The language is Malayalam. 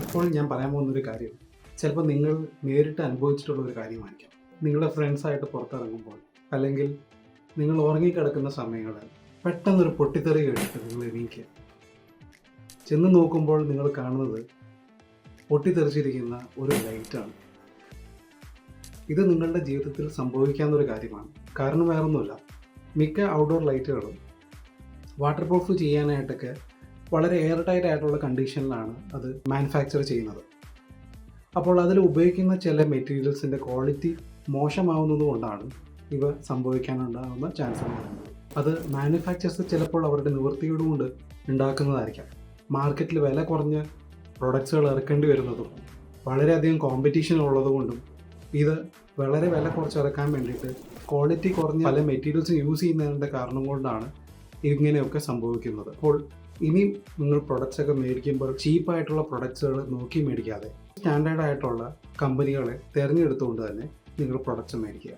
ഇപ്പോൾ ഞാൻ പറയാൻ പോകുന്നൊരു കാര്യം ചിലപ്പോൾ നിങ്ങൾ നേരിട്ട് അനുഭവിച്ചിട്ടുള്ള ഒരു കാര്യമായിരിക്കാം. നിങ്ങളുടെ ഫ്രണ്ട്സായിട്ട് പുറത്തിറങ്ങുമ്പോൾ അല്ലെങ്കിൽ നിങ്ങൾ ഉറങ്ങിക്കിടക്കുന്ന സമയങ്ങളിൽ പെട്ടെന്നൊരു പൊട്ടിത്തെറി കേട്ടിട്ട് നിങ്ങൾ എണീക്കുക. ചെന്ന് നോക്കുമ്പോൾ നിങ്ങൾ കാണുന്നത് പൊട്ടിത്തെറിച്ചിരിക്കുന്ന ഒരു ലൈറ്റാണ്. ഇത് നിങ്ങളുടെ ജീവിതത്തിൽ സംഭവിക്കാവുന്നൊരു കാര്യമാണ്. കാരണം വേറൊന്നുമില്ല, മിക്ക ഔട്ട്ഡോർ ലൈറ്റുകളും വാട്ടർ പ്രൂഫ് ചെയ്യാനായിട്ടൊക്കെ വളരെ എയർ ടൈറ്റ് ആയിട്ടുള്ള കണ്ടീഷനിലാണ് അത് മാനുഫാക്ചർ ചെയ്യുന്നത്. അപ്പോൾ അതിൽ ഉപയോഗിക്കുന്ന ചില മെറ്റീരിയൽസിൻ്റെ ക്വാളിറ്റി മോശമാവുന്നത് കൊണ്ടാണ് ഇവ സംഭവിക്കാനുണ്ടാകുന്ന ചാൻസ് എന്ന് പറയുന്നത്. അത് മാനുഫാക്ചേഴ്സ് ചിലപ്പോൾ അവരുടെ നിവൃത്തിയോടുകൊണ്ട് ഉണ്ടാക്കുന്നതായിരിക്കാം. മാർക്കറ്റിൽ വില കുറഞ്ഞ പ്രൊഡക്ട്സുകൾ ഇറക്കേണ്ടി വരുന്നതും വളരെയധികം കോമ്പറ്റീഷൻ ഉള്ളതുകൊണ്ടും ഇത് വളരെ വില കുറച്ചിറക്കാൻ വേണ്ടിയിട്ട് ക്വാളിറ്റി കുറഞ്ഞ പല മെറ്റീരിയൽസും യൂസ് ചെയ്യുന്നതിൻ്റെ കാരണം കൊണ്ടാണ് ഇങ്ങനെയൊക്കെ സംഭവിക്കുന്നത്. അപ്പോൾ ഇനിയും നിങ്ങൾ പ്രൊഡക്ട്സ് ഒക്കെ മേടിക്കുമ്പോൾ ചീപ്പായിട്ടുള്ള പ്രൊഡക്ട്സുകൾ നോക്കി മേടിക്കാതെ സ്റ്റാൻഡേർഡ് ആയിട്ടുള്ള കമ്പനികളെ തിരഞ്ഞെടുത്തുകൊണ്ട് തന്നെ നിങ്ങൾ പ്രൊഡക്ട്സ് മേടിക്കുക.